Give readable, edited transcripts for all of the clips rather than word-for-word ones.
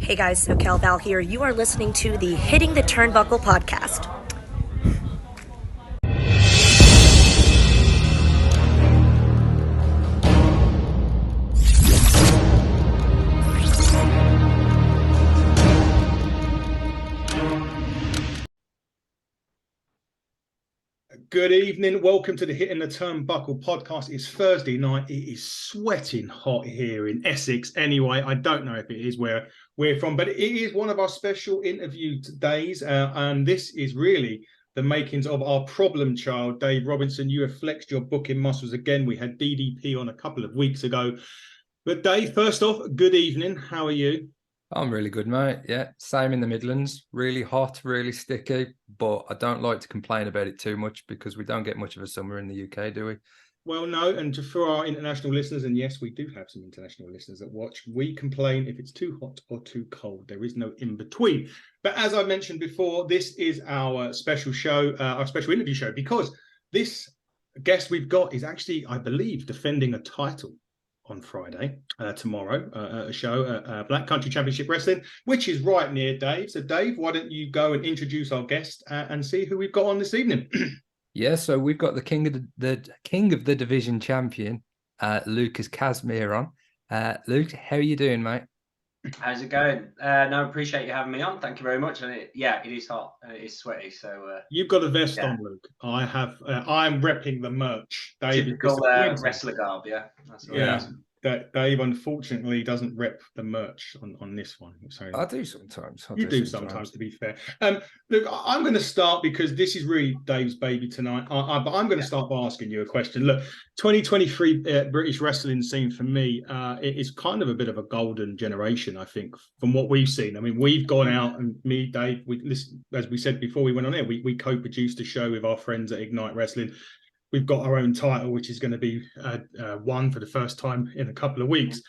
Hey guys, SoCal Val here. You are listening to the Hitting the Turnbuckle podcast. Good evening. Welcome to the Hitting the Turnbuckle podcast. It's Thursday night. It is sweating hot here in Essex. Anyway, I don't know if it is where we're from, but it is one of our special interview days. And this is really the makings of our problem child, Dave Robinson. You have flexed your booking muscles again. We had DDP on a couple of weeks ago. But Dave, first off, good evening. How are you? I'm really good, mate. Yeah, same in the Midlands. Really hot, really sticky, but I don't like to complain about it too much because we don't get much of a summer in the UK, do we? Well, no, and for our international listeners, and yes, we do have some international listeners that watch, we complain if it's too hot or too cold. There is no in between. But as I mentioned before, this is our special show, our special interview show, because this guest we've got is actually, I believe, defending a title on Friday, tomorrow, a show, Black Country Championship Wrestling, which is right near Dave. So, Dave, why don't you go and introduce our guest and see who we've got on this evening? Yeah, so we've got the king of the division champion, Lucas Casmere on. Luke, how are you doing, mate? How's it going? No, appreciate you having me on. Thank you very much. And it is hot and it is sweaty. So you've got a vest on, Luke. I have. I'm repping the merch. Dave, typical wrestler garb. Yeah. That's what yeah. Dave unfortunately doesn't rep the merch on this one. So I do sometimes. You do sometimes, to be fair. Look, I'm going to start because this is really Dave's baby tonight. But I'm going to start by asking you a question. Look, 2023 British wrestling scene for me, it is kind of a bit of a golden generation, I think, from what we've seen. I mean, we've gone out and me, Dave, as we said before we went on air, we co-produced a show with our friends at Ignite Wrestling. We've got our own title, which is going to be won for the first time in a couple of weeks.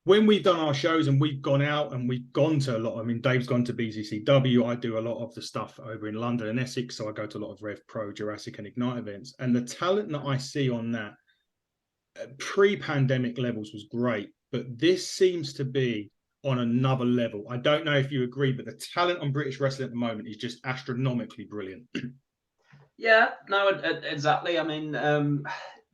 When we've done our shows and we've gone out and we've gone to a lot, I mean, Dave's gone to BCCW. I do a lot of the stuff over in London and Essex. So I go to a lot of Rev Pro, Jurassic and Ignite events. And the talent that I see on that pre-pandemic levels was great. But this seems to be on another level. I don't know if you agree, but the talent on British wrestling at the moment is just astronomically brilliant. Yeah, no, exactly. I mean,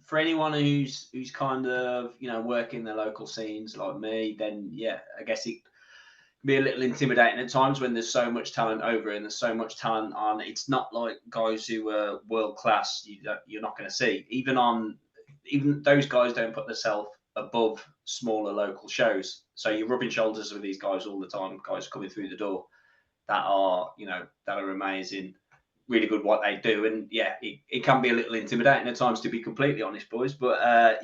for anyone who's kind of, working the local scenes like me, then yeah, I guess it can be a little intimidating at times when there's so much talent over and there's so much talent on. It's not like guys who are world class you're not going to see. Even those guys don't put themselves above smaller local shows. So you're rubbing shoulders with these guys all the time, guys coming through the door that are amazing, really good what they do. And yeah, it can be a little intimidating at times, to be completely honest, boys. But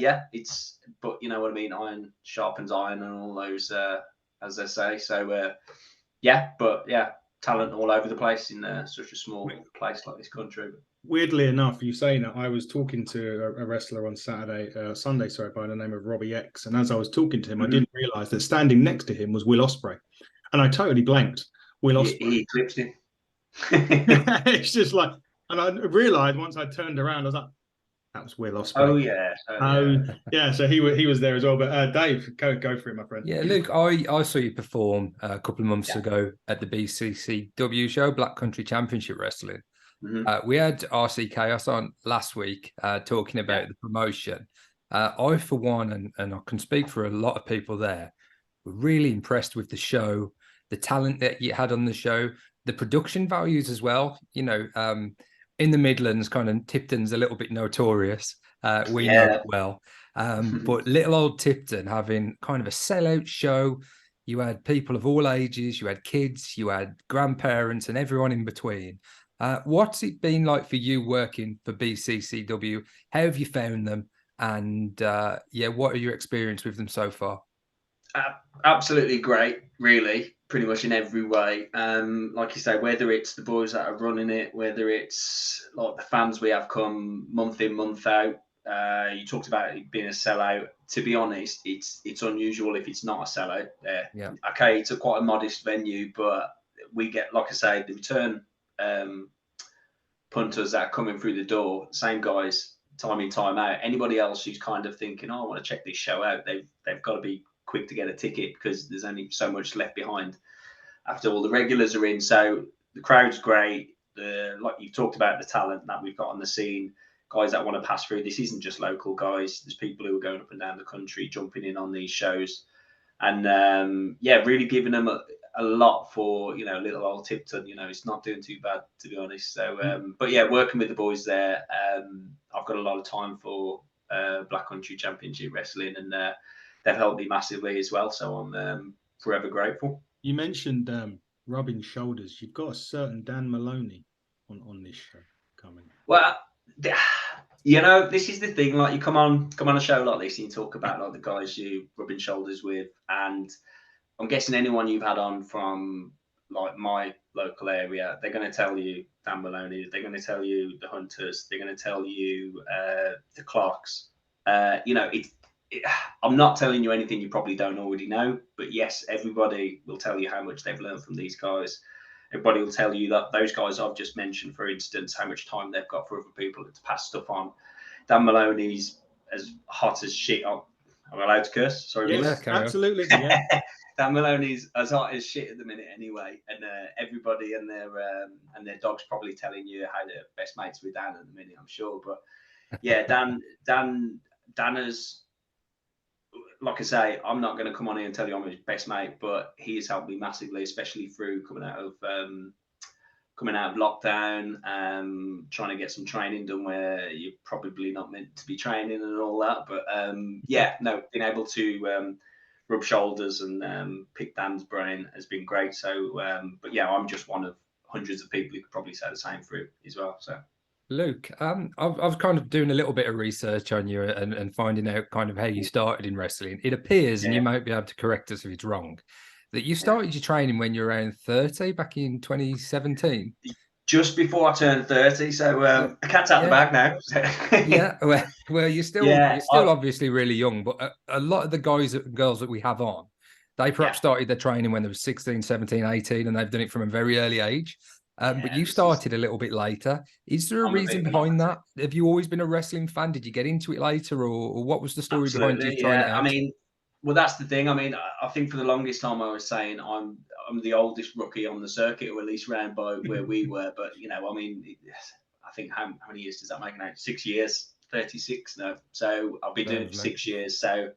but you know what I mean, iron sharpens iron and all those, as they say. So talent all over the place in such a small place like this country. Weirdly enough, you saying that, I was talking to a wrestler on Sunday, by the name of Robbie X. And as I was talking to him, I didn't realize that standing next to him was Will Ospreay. And I totally blanked. Will Ospreay. He eclipsed him. It's just like, and I realized once I turned around, I was like, that was Will Ospreay. Yeah. So he was there as well. But Dave, go for it, my friend. Yeah, Luke, I saw you perform a couple of months ago at the BCCW show, Black Country Championship Wrestling. Mm-hmm. We had RC Chaos on last week talking about the promotion. I, for one, and I can speak for a lot of people there, were really impressed with the show, the talent that you had on the show, the production values as well. In the Midlands, kind of Tipton's a little bit notorious. We know it well. But little old Tipton having kind of a sellout show. You had people of all ages, you had kids, you had grandparents and everyone in between. What's it been like for you working for BCCW? How have you found them? And what are your experience with them so far? Absolutely great, really, pretty much in every way. Like you say, whether it's the boys that are running it, whether it's like the fans we have come month in, month out. You talked about it being a sellout. To be honest, it's unusual if it's not a sellout there. Yeah. Okay, it's quite a modest venue, but we get, like I say, the return punters that are coming through the door, same guys, time in, time out. Anybody else who's kind of thinking, I want to check this show out, they've got to be quick to get a ticket because there's only so much left behind after all the regulars are in. So the crowd's great. Like you've talked about the talent that we've got on the scene, guys that want to pass through. This isn't just local guys. There's people who are going up and down the country, jumping in on these shows, and really giving them a lot for little old Tipton. It's not doing too bad, to be honest. So, but yeah, working with the boys there, I've got a lot of time for Black Country Championship Wrestling, and they've helped me massively as well. So I'm forever grateful. You mentioned rubbing shoulders. You've got a certain Dan Maloney on this show coming. Well, this is the thing. Like, you come on a show like this, and you talk about like the guys you rubbing shoulders with, and I'm guessing anyone you've had on from like my local area, they're going to tell you Dan Maloney. They're going to tell you the Hunters. They're going to tell you the Clarks. I'm not telling you anything you probably don't already know, but yes, everybody will tell you how much they've learned from these guys. Everybody will tell you that those guys I've just mentioned, for instance, how much time they've got for other people to pass stuff on. Dan Maloney's as hot as shit. I'm allowed to curse? Sorry, yes, absolutely. Yeah. Dan Maloney's as hot as shit at the minute anyway, and everybody and their dog's probably telling you how they're best mates with Dan at the minute, I'm sure. But yeah, Dan has, like I say, I'm not going to come on here and tell you I'm his best mate, but he has helped me massively, especially through coming out of lockdown, trying to get some training done where you're probably not meant to be training and all that. But being able to rub shoulders and pick Dan's brain has been great. So, but yeah, I'm just one of hundreds of people who could probably say the same for him as well. So. Luke, I was kind of doing a little bit of research on you and finding out kind of how you started in wrestling. It appears, and you might be able to correct us if it's wrong, that you started your training when you were around 30 back in 2017. Just before I turned 30, so a cat's out the bag now. Yeah, well, you're still obviously really young, but a lot of the guys and girls that we have on, they perhaps started their training when they were 16, 17, 18, and they've done it from a very early age. But you started a little bit later. Is there a reason behind that? Have you always been a wrestling fan? Did you get into it later, or what was the story behind you trying it out? I mean, well, that's the thing. I mean, I think for the longest time I was saying I'm the oldest rookie on the circuit, or at least round by where we were. But I mean, I think how many years does that make now? 6 years, 36 now. So I'll be doing it for 6 years. So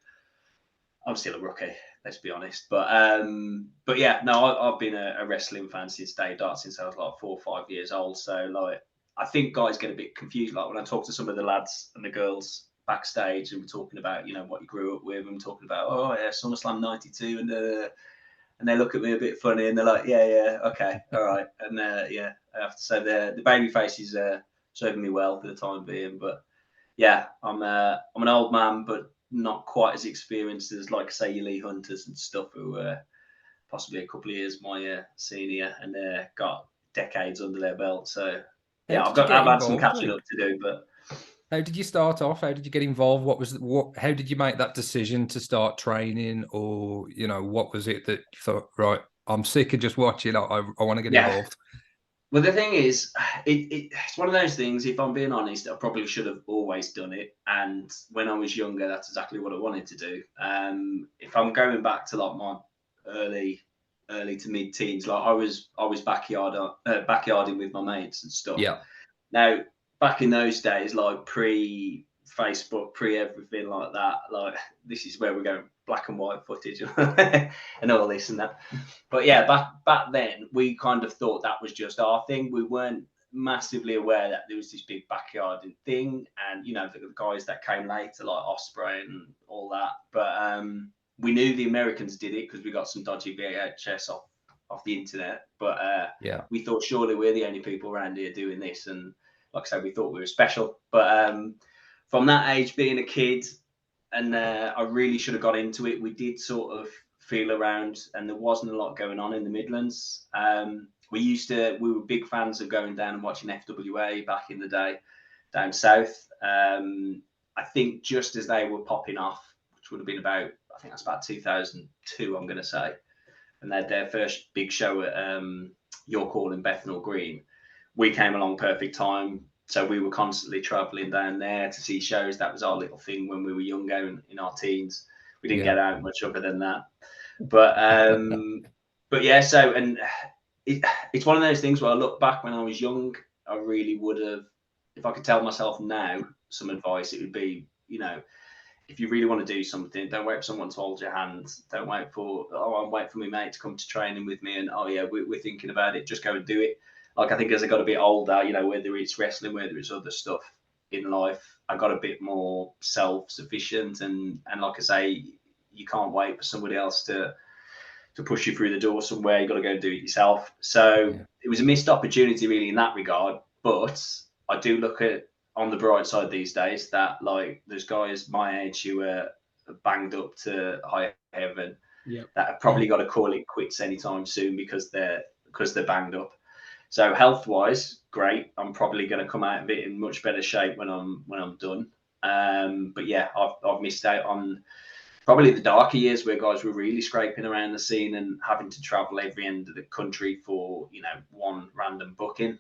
I'm still a rookie. Let's be honest. But yeah, no, I've been a wrestling fan since day dot, since I was like 4 or 5 years old. So like, I think guys get a bit confused. Like when I talk to some of the lads and the girls backstage, and we're talking about what you grew up with, and we're talking about SummerSlam '92, and they look at me a bit funny, and they're like, yeah, okay, all right, and I have to say the baby faces serving me well for the time being. But yeah, I'm an old man, but not quite as experienced as, like I say, your Lee Hunters and stuff, who were possibly a couple of years my senior, and got decades under their belt. So yeah, I've had some catching up to do. But how did you start off? How did you get involved? How did you make that decision to start training? Or what was it that you thought, right, I'm sick of just watching, I want to get involved? Well, the thing is, it's one of those things, if I'm being honest, I probably should have always done it. And when I was younger, that's exactly what I wanted to do. If I'm going back to like my early to mid teens, like I was backyarding with my mates and stuff. Yeah. Now, back in those days, like pre-Facebook, pre-everything like that, like this is where we're going, black and white footage and all this and that. But yeah, back then, we kind of thought that was just our thing. We weren't massively aware that there was this big backyard thing, and the guys that came later, like Osprey and all that. But we knew the Americans did it because we got some dodgy VHS off the internet. But we thought surely we're the only people around here doing this, and like I said, we thought we were special. But from that age, being a kid, and I really should have got into it. We did sort of feel around, and there wasn't a lot going on in the Midlands. We were big fans of going down and watching FWA back in the day down south. I think just as they were popping off, which would have been about 2002, I'm going to say, and they had their first big show at York Hall in Bethnal Green. We came along perfect time. So we were constantly travelling down there to see shows. That was our little thing when we were younger in our teens. we didn't get out much other than that. But yeah, so, and it's one of those things where I look back when I was young, I really would have, if I could tell myself now some advice, it would be, if you really want to do something, don't wait for someone to hold your hand. Don't wait for, I'm waiting for my mate to come to training with me and, oh yeah, we're thinking about it. Just go and do it. Like, I think as I got a bit older, whether it's wrestling, whether it's other stuff in life, I got a bit more self-sufficient. And like I say, you can't wait for somebody else to push you through the door somewhere. You got to go and do it yourself. So it was a missed opportunity really in that regard. But I do look at, on the bright side these days, that like there's guys my age who are banged up to high heaven that have probably got to call it quits anytime soon because they're banged up. So health wise, great. I'm probably going to come out of it in much better shape when I'm done. But yeah, I've missed out on probably the darker years where guys were really scraping around the scene and having to travel every end of the country for one random booking.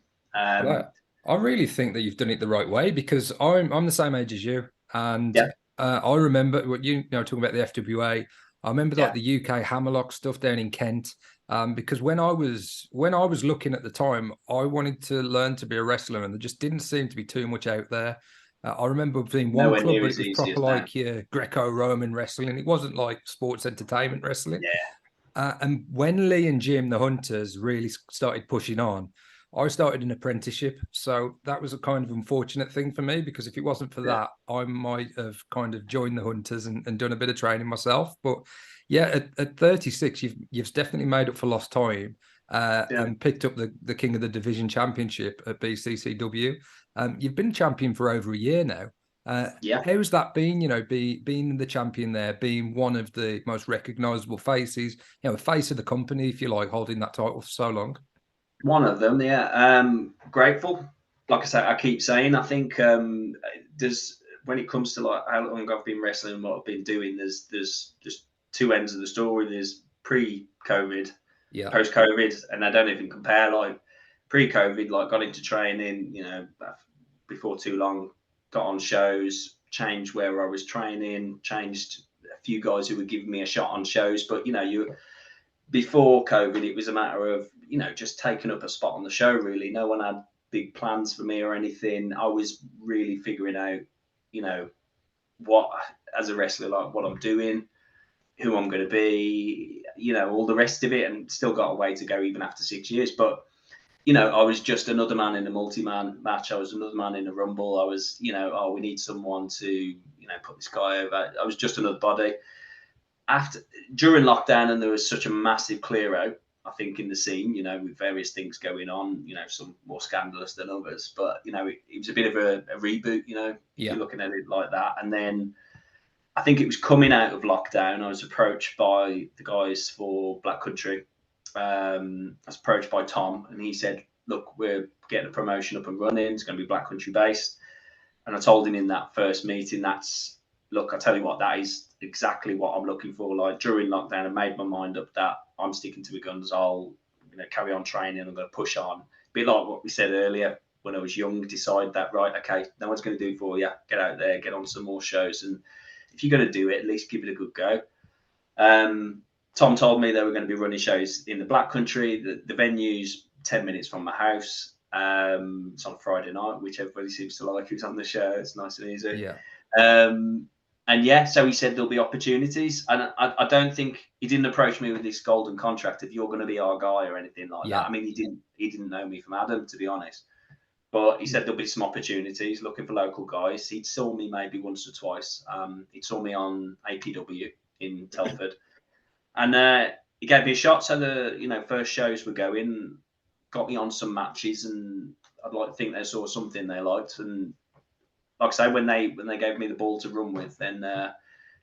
I really think that you've done it the right way, because I'm the same age as you, and I remember what talking about the FWA. I remember like the UK Hammerlock stuff down in Kent, because when I was looking at the time, I wanted to learn to be a wrestler, and there just didn't seem to be too much out there. I remember being one club, but it was proper like Greco-Roman wrestling. It wasn't like sports entertainment wrestling. And when Lee and Jim, the Hunters, really started pushing on, I started an apprenticeship. So that was a kind of unfortunate thing for me, because if it wasn't for that, I might have kind of joined the Hunters and done a bit of training myself. But yeah, at 36, you've definitely made up for lost time, and picked up the King of the Division Championship at BCCW. You've been champion for over a year now. How's that been, being the champion there, being one of the most recognisable faces, a face of the company, if you like, holding that title for so long? One of them, grateful. Like I say, I keep saying, I think there's, when it comes to like how long I've been wrestling and what I've been doing, there's just two ends of the story. There's pre-COVID, post-COVID, and they don't even compare. Like pre-COVID, like got into training, before too long, got on shows, changed where I was training, changed a few guys who were giving me a shot on shows, but before COVID, it was a matter of, just taking up a spot on the show, really. No one had big plans for me or anything. I was really figuring out, what, as a wrestler, like what I'm doing, who I'm going to be, all the rest of it, and still got a way to go even after 6 years. But, I was just another man in a multi-man match. I was another man in a rumble. I was, we need someone to, put this guy over. I was just another body. During lockdown, and there was such a massive clear out, I think, in the scene, with various things going on, some more scandalous than others, but it was a bit of a reboot, if you're looking at it like that. And then I think it was coming out of lockdown, I was approached by the guys for Black Country. I was approached by Tom, and he said, look, we're getting a promotion up and running, it's going to be Black Country based. And I told him in that first meeting, look, I tell you what, that is exactly what I'm looking for. Like during lockdown, I made my mind up that I'm sticking to the guns. I'll carry on training. I'm going to push on. A bit like what we said earlier, when I was young, decide that, right, okay, no one's going to do for you. Get out there, get on some more shows. And if you're going to do it, at least give it a good go. Tom told me they were going to be running shows in the Black Country. The venue's 10 minutes from my house. It's on Friday night, which everybody seems to like who's on the show. It's nice and easy. And so he said there'll be opportunities, and I don't think he didn't approach me with this golden contract if you're going to be our guy or anything like that. I mean, he didn't know me from Adam, to be honest, but he said there'll be some opportunities looking for local guys. He'd saw me maybe once or twice. He saw me on APW in Telford, and he gave me a shot. So the first shows were going, got me on some matches, and I'd like to think they saw something they liked. And like I say, when they gave me the ball to run with, then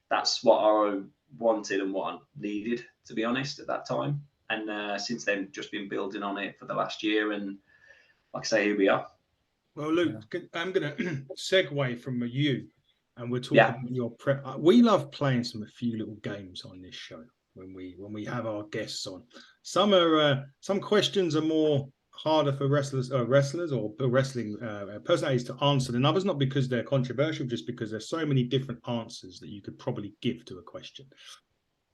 that's what I wanted and what I needed, to be honest, at that time. And since then, just been building on it for the last year. And like I say, here we are. Well, Luke, I'm going to segue from you, and we're talking about your prep. We love playing a few little games on this show when we have our guests on. Some questions are more harder for wrestlers or wrestling personalities to answer than others? Not because they're controversial, just because there's so many different answers that you could probably give to a question.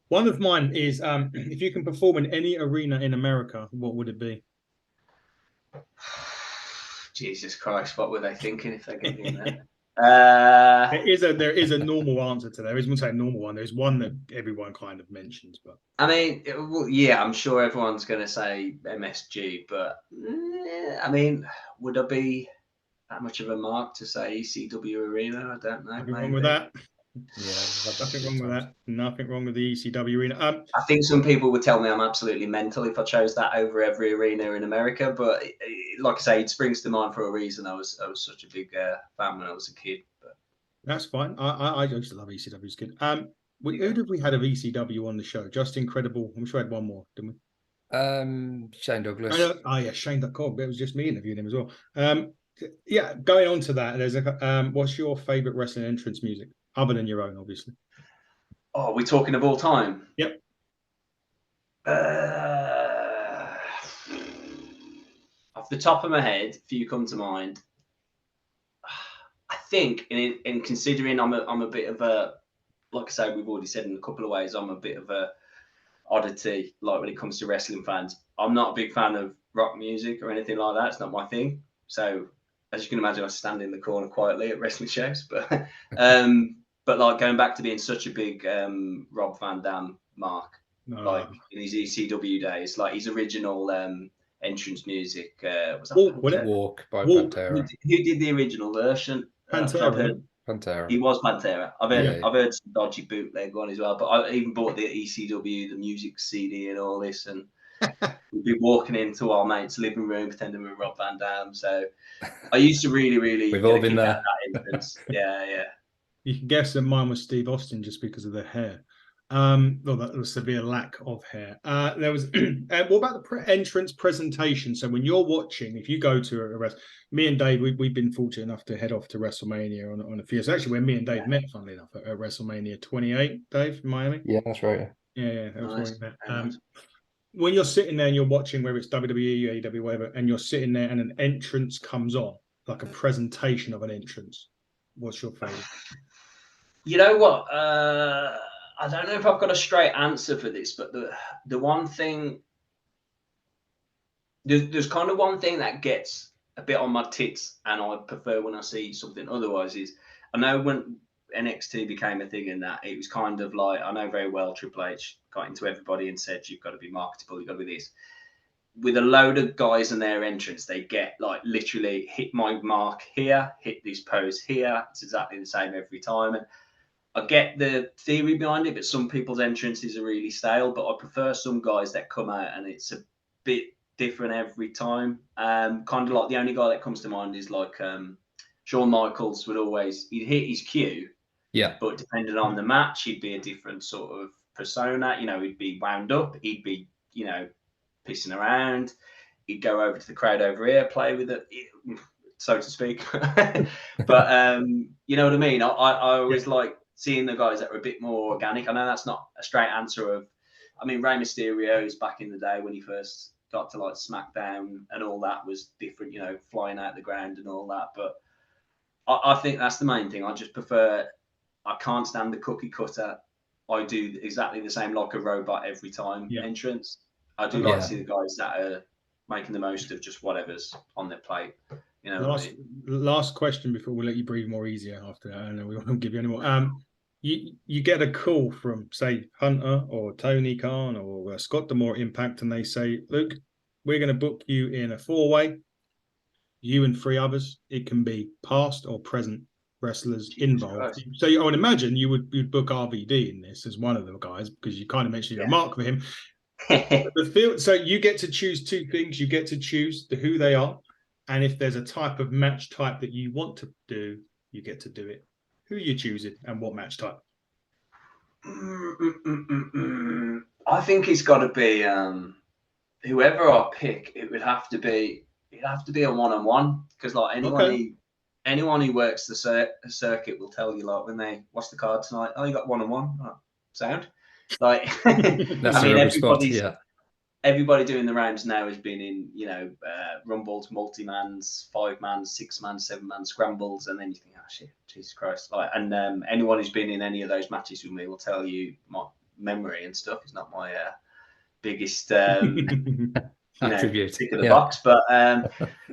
One of mine is, if you can perform in any arena in America, what would it be? Jesus Christ, what were they thinking if they get me in there? There is a normal answer to that. There isn't a normal one. There's one that everyone kind of mentions, but I mean, yeah, I'm sure everyone's going to say MSG, but I mean, would I be that much of a mark to say ECW Arena? I don't know. Nothing wrong with that. Yeah, Nothing wrong with that. Nothing wrong with the ECW Arena. I think some people would tell me I'm absolutely mental if I chose that over every arena in America. But like I say, it springs to mind for a reason. I was such a big fan when I was a kid. But that's fine. I used to love ECW as a kid. Who did we had of ECW on the show? Just Incredible. I'm sure I had one more, didn't we? Shane Douglas. Oh yeah, Shane Douglas. It was just me interviewing him as well. Yeah, going on to that, there's what's your favorite wrestling entrance music other than your own, obviously? Oh, are we talking of all time? Yep. Off the top of my head, if you come to mind, I think in considering I'm a bit of a, like I say, we've already said in a couple of ways, I'm a bit of a oddity, like when it comes to wrestling fans. I'm not a big fan of rock music or anything like that. It's not my thing. So as you can imagine, I stand in the corner quietly at wrestling shows. But like going back to being such a big Rob Van Dam mark, like in his ECW days, like his original entrance music was that Walk by Pantera. Who did the original version? Pantera. Pantera. He was Pantera. I've heard some dodgy bootleg one as well, but I even bought the ECW, the music CD and all this, and we'd be walking into our mate's living room pretending we were Rob Van Dam. So I used to really We've all been there. That entrance. Yeah. You can guess that mine was Steve Austin just because of the hair. Well, that was severe lack of hair. There was. What about the entrance presentation? So when you're watching, if you go to a rest, me and Dave, we've been fortunate enough to head off to WrestleMania on a few. It's actually where me and Dave met, funnily enough, at WrestleMania 28. Dave in Miami. Yeah, that's right. Yeah, that was where we met. When you're sitting there and you're watching, whether it's WWE, AEW, whatever, and you're sitting there and an entrance comes on, like a presentation of an entrance, what's your favorite? You know what? I don't know if I've got a straight answer for this, but the one thing, there's kind of one thing that gets a bit on my tits, and I prefer when I see something otherwise. Is I know when NXT became a thing and that, it was kind of like, I know very well Triple H got into everybody and said, you've got to be marketable, you've got to be this. With a load of guys and their entrance, they get like literally hit my mark here, hit this pose here. It's exactly the same every time. And I get the theory behind it, but some people's entrances are really stale. But I prefer some guys that come out and it's a bit different every time. Kind of like the only guy that comes to mind is like Shawn Michaels he'd hit his cue. Yeah. But depending on the match, he'd be a different sort of persona. You know, he'd be wound up. He'd be, you know, pissing around. He'd go over to the crowd over here, play with it, so to speak. But you know what I mean? I always like seeing the guys that are a bit more organic. I know that's not a straight answer I mean, Rey Mysterio's back in the day when he first got to like SmackDown and all that was different, you know, flying out the ground and all that. But I think that's the main thing. I just prefer, I can't stand the cookie cutter. I do exactly the same like a robot every time entrance. I do like to see the guys that are making the most of just whatever's on their plate. You know. Last question before we let you breathe more easier after that. I know we won't give you any more. You get a call from, say, Hunter or Tony Khan or Scott D'Amore Impact, and they say, Luke, we're going to book you in a 4-way. You and 3 others. It can be past or present wrestlers involved. So I would imagine you'd book RVD in this as one of the guys because you kind of mentioned your mark for him. So you get to choose 2 things. You get to choose who they are, and if there's a type of match type that you want to do, you get to do it. Who are you choosing and what match type? I think it's got to be whoever I pick. It'd have to be a one-on-one because like anyone who works the circuit will tell you like when they watch the card tonight. Oh, you got one-on-one. Oh, sound like. That's I mean, everybody's. everybody doing the rounds now has been in, rumbles, multi-mans, 5-man, 6-man, 7-man scrambles, and then you think, oh shit, Jesus Christ! Like, and anyone who's been in any of those matches with me will tell you my memory and stuff is not my biggest, attribute. tick of the box. But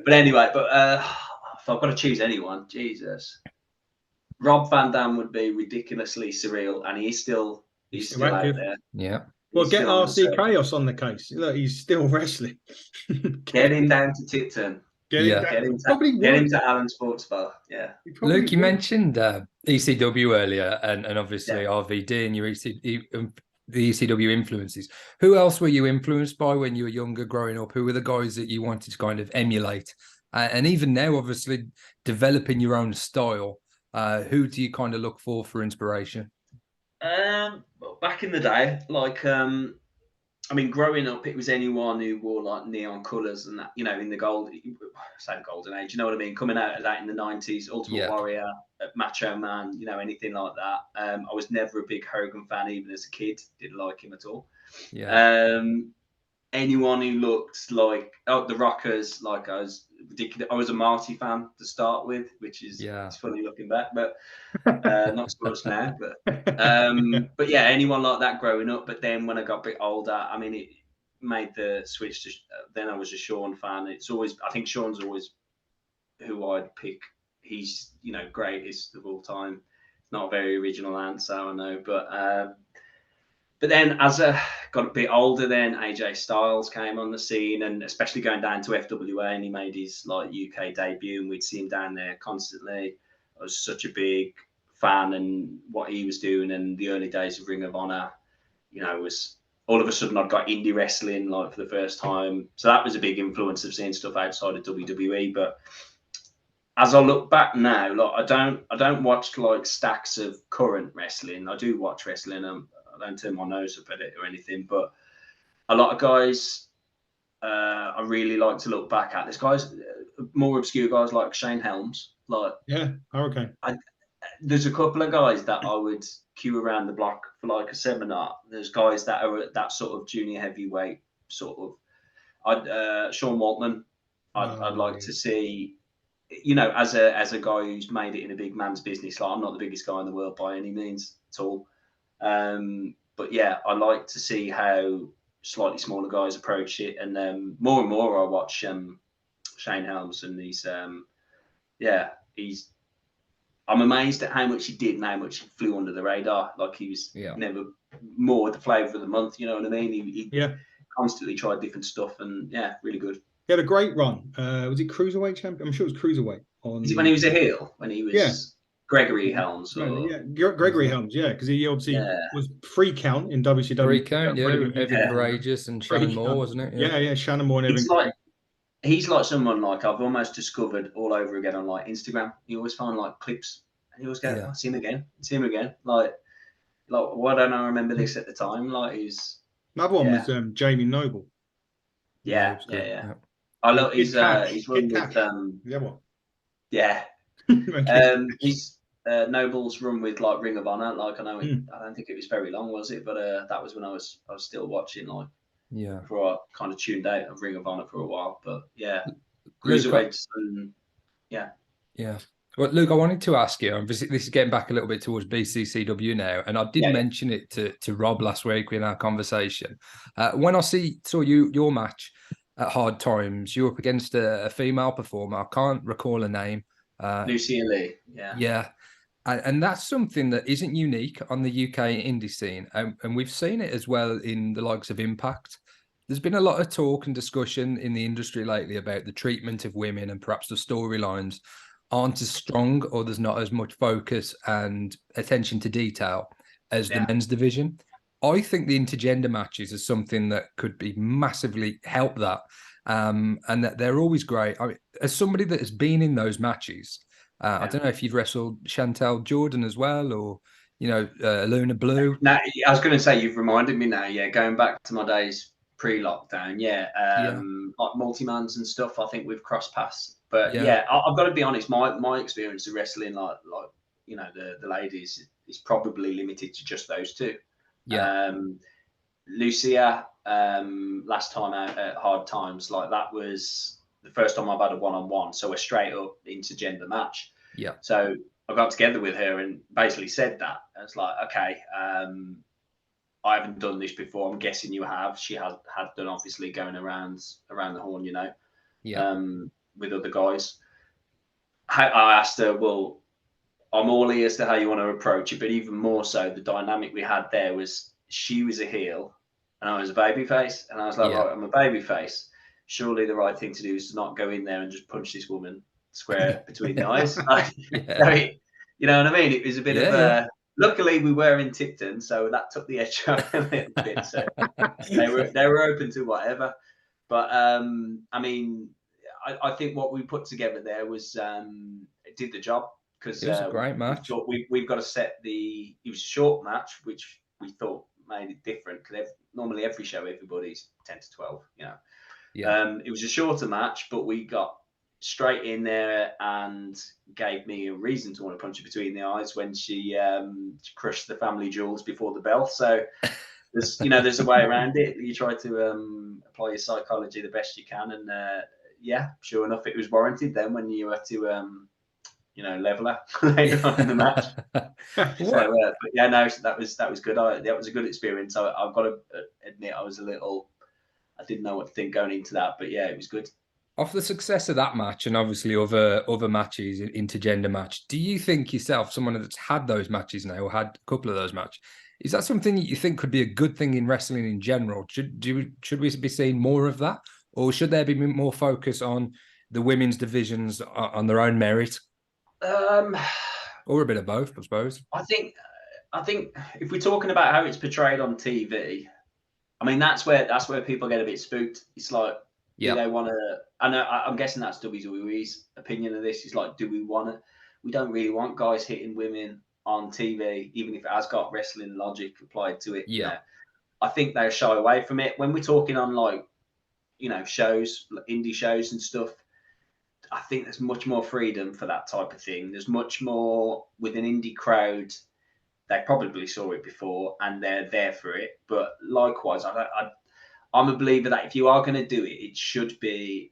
anyway, if I've got to choose anyone, Jesus, Rob Van Dam would be ridiculously surreal, and he's still out active. there. Yeah. Well, get RC Chaos on the case. Look, he's still wrestling. Get him down to Tipton. Get him to Allen Sports Bar. Yeah. Luke, you mentioned ECW earlier, and obviously RVD and your the ECW influences. Who else were you influenced by when you were younger, growing up? Who were the guys that you wanted to kind of emulate? And even now, obviously, developing your own style, who do you kind of look for inspiration? Back in the day, like, growing up, it was anyone who wore like neon colours and that, in the golden age, you know what I mean? Coming out of that in the 90s, Ultimate Warrior, Macho Man, anything like that. I was never a big Hogan fan, even as a kid. Didn't like him at all. Yeah. Anyone who looked like the Rockers, like I was ridiculous. I was a Marty fan to start with, which is it's funny looking back, but not so much now. But yeah, anyone like that growing up. But then when I got a bit older, it made the switch to. Then I was a Shawn fan. I think Shawn's always who I'd pick. He's greatest of all time. It's not a very original answer, I know, but then as I got a bit older, then AJ Styles came on the scene, and especially going down to FWA, and he made his UK debut, and we'd see him down there constantly. I was such a big fan, and what he was doing, and the early days of Ring of Honor, was all of a sudden I'd got indie wrestling for the first time. So that was a big influence of seeing stuff outside of WWE. But as I look back now, I don't watch stacks of current wrestling. I do watch wrestling. I don't turn my nose up at it or anything, but a lot of guys I really like to look back at. There's guys, more obscure guys like Shane Helms. There's a couple of guys that I would queue around the block for a seminar. There's guys that are at that sort of junior heavyweight sort of. Sean Waltman, I'd like to see. As a guy who's made it in a big man's business. I'm not the biggest guy in the world by any means at all. But yeah, I like to see how slightly smaller guys approach it, and more and more I watch Shane Helms, and I'm amazed at how much he did and how much he flew under the radar. Like he was never more the flavour of the month. You know what I mean? He constantly tried different stuff, and really good. He had a great run. Was it Cruiserweight champion? I'm sure it was Cruiserweight. Is it when he was a heel? When he was Gregory Helms? Gregory Helms, because he obviously was free count in WCW. Free count, Evan Courageous and Shannon Moore, wasn't it? Yeah, Shannon Moore and Evan. He's like someone I've almost discovered all over again on Instagram. You always find clips, and you always go, see him again. Like, why don't I remember this at the time? He's another one was Jamie Noble. Yeah. I love his run with he's Noble's run with Ring of Honor. I know I don't think it was very long, was it? But that was when I was still watching before I kind of tuned out of Ring of Honor for a while. But Cruiserweights and Well, Luke, I wanted to ask you, obviously this is getting back a little bit towards BCCW now, and I did mention it to Rob last week in our conversation. When I saw your match at Hard Times, you were up against a female performer. I can't recall her name. Lucy Lee. Yeah. And that's something that isn't unique on the UK indie scene. And we've seen it as well in the likes of Impact. There's been a lot of talk and discussion in the industry lately about the treatment of women, and perhaps the storylines aren't as strong, or there's not as much focus and attention to detail as the men's division. I think the intergender matches is something that could be massively help that. And that they're always great. As somebody that has been in those matches, I don't know if you've wrestled Chantel Jordan as well, or Luna Blue. No, I was going to say, you've reminded me now. Going back to my days pre-lockdown. Like multi-mans and stuff. I think we've crossed paths. But I've got to be honest. My experience of wrestling, the ladies, is probably limited to just those two. Lucia, last time out at Hard Times, like that was the first time I've had a one-on-one, so a straight up intergender match. Yeah. So I got together with her and basically said that. I was like, okay, I haven't done this before. I'm guessing you have. She had done, obviously, going around the horn, with other guys. I asked her, well, I'm all ears to how you want to approach it, but even more so, the dynamic we had there was she was a heel and I was a baby face, and I was like, right, I'm a baby face. Surely the right thing to do is to not go in there and just punch this woman square between the eyes. So you know what I mean? It was a bit of a. Luckily, we were in Tipton, so that took the edge off a little bit. So they were open to whatever. But I mean, I think what we put together there was did the job, because it was a great match. We've got to set the. It was a short match, which we thought made it different, because normally every show everybody's 10 to 12. It was a shorter match, but we got straight in there and gave me a reason to want to punch her between the eyes when she crushed the family jewels before the bell. So there's a way around it. You try to apply your psychology the best you can, and sure enough, it was warranted then when you had to level her later on in the match. That was good. That was a good experience. I've got to admit, I didn't know what to think going into that, but yeah, it was good. Off the success of that match, and obviously other matches, intergender match, do you think yourself, someone that's had those matches now, or had a couple of those matches, is that something that you think could be a good thing in wrestling in general? Should we be seeing more of that, or should there be more focus on the women's divisions on their own merit, or a bit of both, I suppose? I think if we're talking about how it's portrayed on TV, I mean that's where people get a bit spooked. It's like, do they want to? I'm guessing that's WWE's opinion of this. It's like, do we want to? We don't really want guys hitting women on TV, even if it has got wrestling logic applied to it. I think they shy away from it when we're talking on shows, indie shows and stuff. I think there's much more freedom for that type of thing. There's much more with an indie crowd. They probably saw it before and they're there for it. But likewise, I'm a believer that if you are going to do it, it should be.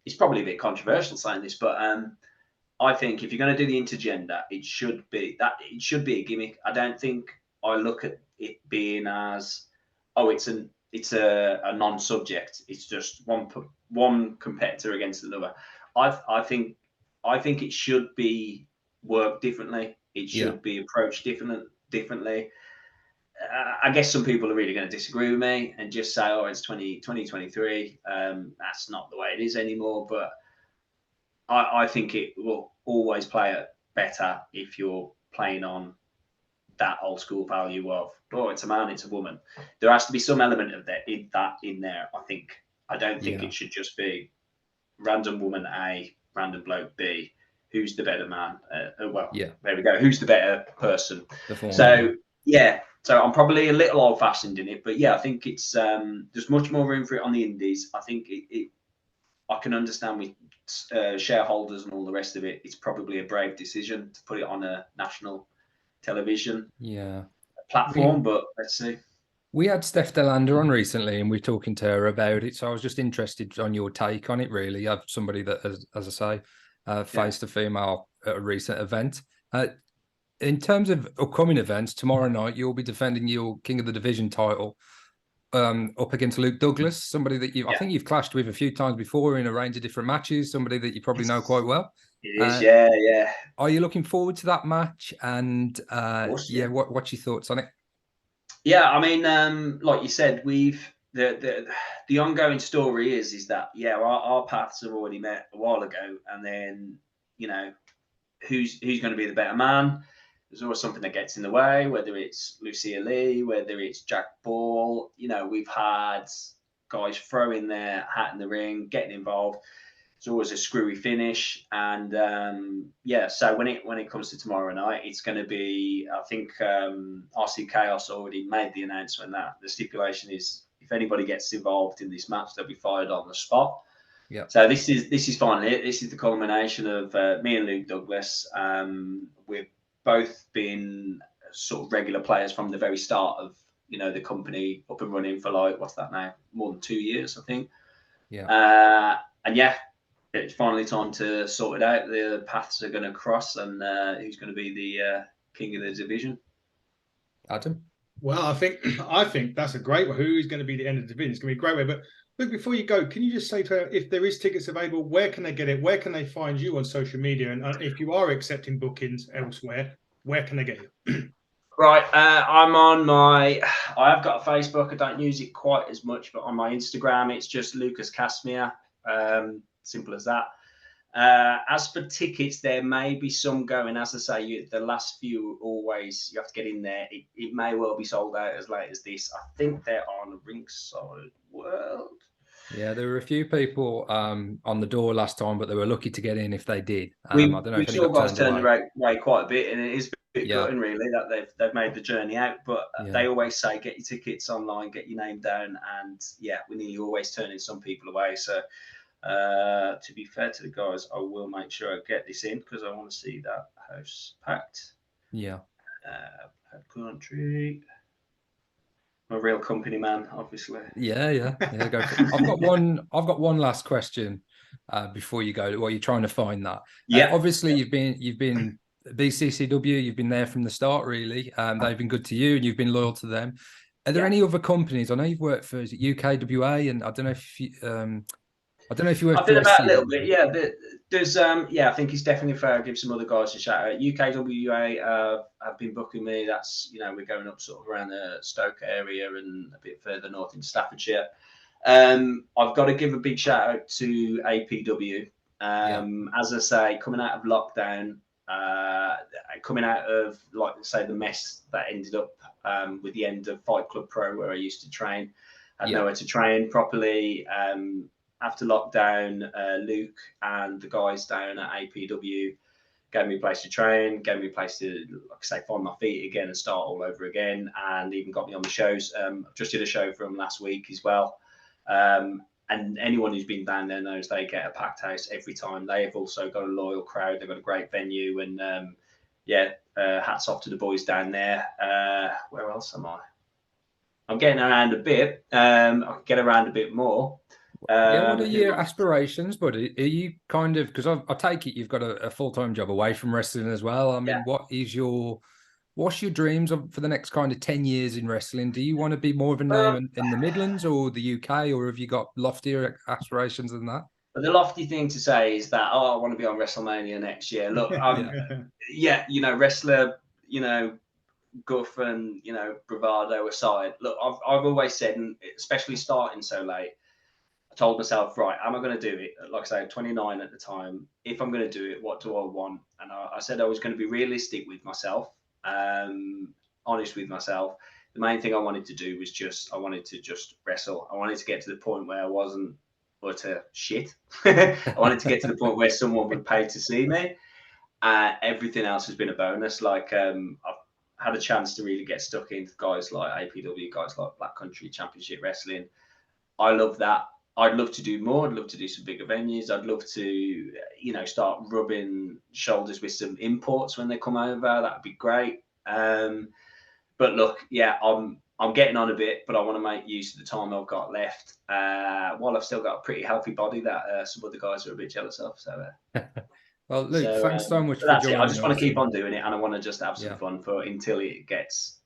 It's probably a bit controversial saying this, but I think if you're going to do the intergender, it should be a gimmick. I don't think I look at it being as, it's a non-subject. It's just one competitor against another. I think it should be worked differently. It should be approached differently. I guess some people are really going to disagree with me and just say, it's 2023. That's not the way it is anymore. But I think it will always play it better if you're playing on that old school value of, it's a man, it's a woman. There has to be some element of that in there. I don't think it should just be random woman A, random bloke B. Who's the better man? There we go. Who's the better person? So I'm probably a little old-fashioned in it, but I think it's there's much more room for it on the indies. I think I can understand with shareholders and all the rest of it. It's probably a brave decision to put it on a national television platform, but let's see. We had Steph Delander on recently, and we're talking to her about it. So I was just interested on your take on it. Really, you have somebody that, as I say, faced a female at a recent event. In terms of upcoming events, tomorrow night you'll be defending your King of the Division title up against Luke Douglas, somebody that I think you've clashed with a few times before in a range of different matches, somebody that you probably know quite well. It is, yeah. Are you looking forward to that match? And what's your thoughts on it? Yeah, I mean, like you said, we've the ongoing story is that our paths have already met a while ago, and then who's going to be the better man? There's always something that gets in the way, whether it's Lucia Lee, whether it's Jack Ball. We've had guys throwing their hat in the ring, getting involved. It's always a screwy finish, and so when it comes to tomorrow night, it's going to be, I think RC Chaos already made the announcement that the stipulation is if anybody gets involved in this match, they'll be fired on the spot. So this is finally it. This is the culmination of me and Luke Douglas. We've both been sort of regular players from the very start of the company up and running for like, what's that now? More than 2 years, I think. Yeah. And yeah, it's finally time to sort it out. The paths are going to cross, and who's going to be the king of the division? Adam? Well, I think that's a great one. Who is going to be the end of the division? It's going to be a great way. But look, before you go, can you just say to her, if there is tickets available, where can they get it? Where can they find you on social media? And if you are accepting bookings elsewhere, where can they get you? Right, I have got a Facebook. I don't use it quite as much, but on my Instagram, it's just Lucas Casmere. Simple as that. As for tickets, there may be some going. As I say, the last few always you have to get in there. It may well be sold out as late as this. I think they're on Ringside World. Yeah, there were a few people on the door last time, but they were lucky to get in if they did. I We don't know if any saw got guys turned turn away. away quite a bit, and it is a bit Yeah. gutting really that they've made the journey out. But Yeah. they always say get your tickets online, get your name down, and yeah, we're nearly always turning some people away. So to be fair to the guys, I will make sure I get this in because I want to see that house packed. Yeah. Country. I'm a real company man, obviously. Yeah. Go for it. I've got one last question before you go. While you're trying to find that. Yeah. Obviously, you've been BCCW. You've been there from the start. Really, they've been good to you, and you've been loyal to them. Are there any other companies? I know you've worked for UKWA, and I don't know if you. I don't know if you worked I've been for about a SCW. little bit, yeah. There's I think it's definitely fair to give some other guys a shout out. UKWA have been booking me. That's we're going up sort of around the Stoke area and a bit further north in Staffordshire. I've got to give a big shout out to APW. As I say, coming out of lockdown, coming out of like say the mess that ended up with the end of Fight Club Pro where I used to train, had nowhere to train properly. After lockdown, Luke and the guys down at APW gave me a place to train, gave me a place to, like I say, find my feet again and start all over again, and even got me on the shows. Just did a show for them last week as well. And anyone who's been down there knows they get a packed house every time. They have also got a loyal crowd. They've got a great venue, and hats off to the boys down there. Where else am I? I'm getting around a bit. I can get around a bit more. What are your aspirations, buddy? Are you kind of, because I take it you've got a full-time job away from wrestling as well. I mean, what's your dreams for the next kind of 10 years in wrestling? Do you want to be more of a name in the Midlands or the UK, or have you got loftier aspirations than that? But the lofty thing to say is that, I want to be on WrestleMania next year. Look, wrestler, guff and, bravado aside, look, I've always said, and especially starting so late, I told myself, right, am I going to do it? Like I say, 29 at the time. If I'm going to do it, what do I want? And I said I was going to be realistic with myself, honest with myself. The main thing I wanted to do was I wanted to just wrestle. I wanted to get to the point where I wasn't utter shit. I wanted to get to the point where someone would pay to see me. Everything else has been a bonus. Like I've had a chance to really get stuck into guys like APW, guys like Black Country Championship Wrestling. I love that. I'd love to do more. I'd love to do some bigger venues. I'd love to, start rubbing shoulders with some imports when they come over. That'd be great. But look, I'm getting on a bit, but I want to make use of the time I've got left. While I've still got a pretty healthy body that some other guys are a bit jealous of. So, well, Luke, thanks so much for that's joining it. I just want to keep us. on doing it, and I want to just have some fun until it gets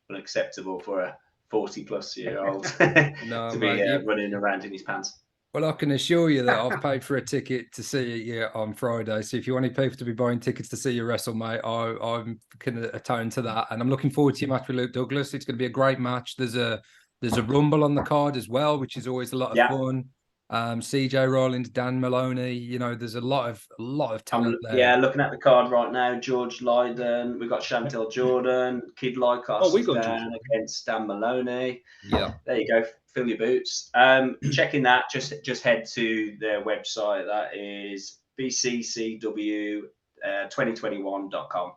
unacceptable for a 40-plus-year-old to be running around in his pants. Well, I can assure you that I've paid for a ticket to see you on Friday. So if you want people to be buying tickets to see you wrestle, mate, I'm going to atone to that. And I'm looking forward to your match with Luke Douglas. It's going to be a great match. There's a rumble on the card as well, which is always a lot of fun. CJ Rollins, Dan Maloney, there's a lot of talent there. Yeah, looking at the card right now, George Lydon, we've got Chantel Jordan, Kid Lykos down against Dan Maloney. Yeah, there you go. Fill your boots. Checking that, just head to their website. That is bccw2021.com.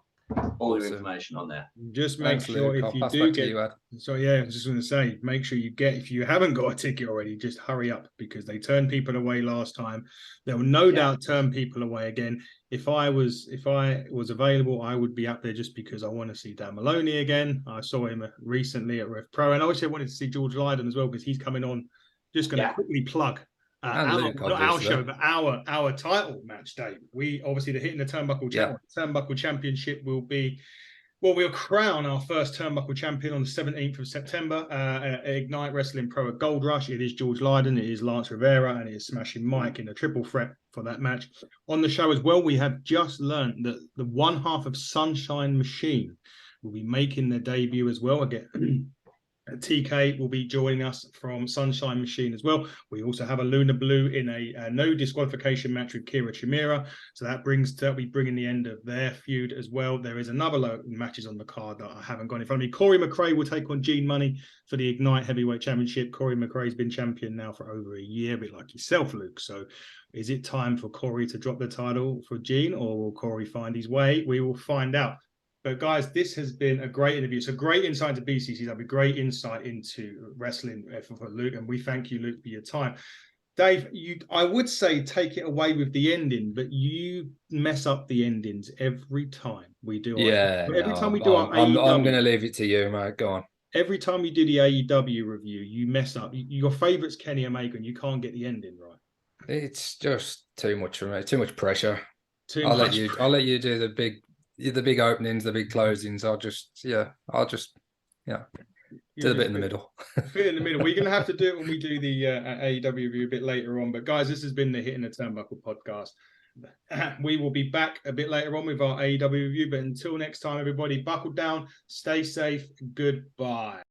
all your Awesome. information on there. Just make Thanks, sure Luke. if I'll you pass do back to get. you, Ed. So yeah, I was just going to say, make sure you get, if you haven't got a ticket already, just hurry up, because they turned people away last time. They will no doubt turn people away again. If I was available, I would be up there just because I want to see Dan Maloney again. I saw him recently at Rev Pro, and obviously I wanted to see George Lydon as well, because he's coming on. Just going to quickly plug And Luke, not our obviously. show, but our title match, Dave. We obviously, the Hitting the Turnbuckle Championship will be. Well, we'll crown our first turnbuckle champion on the 17th of September at Ignite Wrestling Pro at Gold Rush. It is George Lydon, it is Lance Rivera, and it is Smashing Mike in a triple threat for that match. On the show as well, we have just learned that the one half of Sunshine Machine will be making their debut as well. Again, TK will be joining us from Sunshine Machine as well. We also have a Luna Blue in a no disqualification match with Kira Chimera. So that'll be bringing the end of their feud as well. There is another load of matches on the card that I haven't got in front of me. Corey McRae will take on Gene Money for the Ignite Heavyweight Championship. Corey McRae's been champion now for over a year, a bit like yourself, Luke. So is it time for Corey to drop the title for Gene, or will Corey find his way? We will find out. But guys, this has been a great interview. It's a great insight to BCCW, a great insight into wrestling for Luke, and we thank you, Luke, for your time. Dave, I would say take it away with the ending, but you mess up the endings every time we do. Every time we do our AEW, I'm going to leave it to you, mate. Go on. Every time we do the AEW review, you mess up. Your favourite's Kenny Omega, and you can't get the ending right. It's just too much for me. Too much pressure. I'll let you do the big openings, the big closings. I'll just do the bit in the middle. Fit in the middle. We're going to have to do it when we do the AEW review a bit later on. But guys, this has been the Hitting the Turnbuckle podcast. We will be back a bit later on with our AEW review. But until next time, everybody, buckle down, stay safe, goodbye.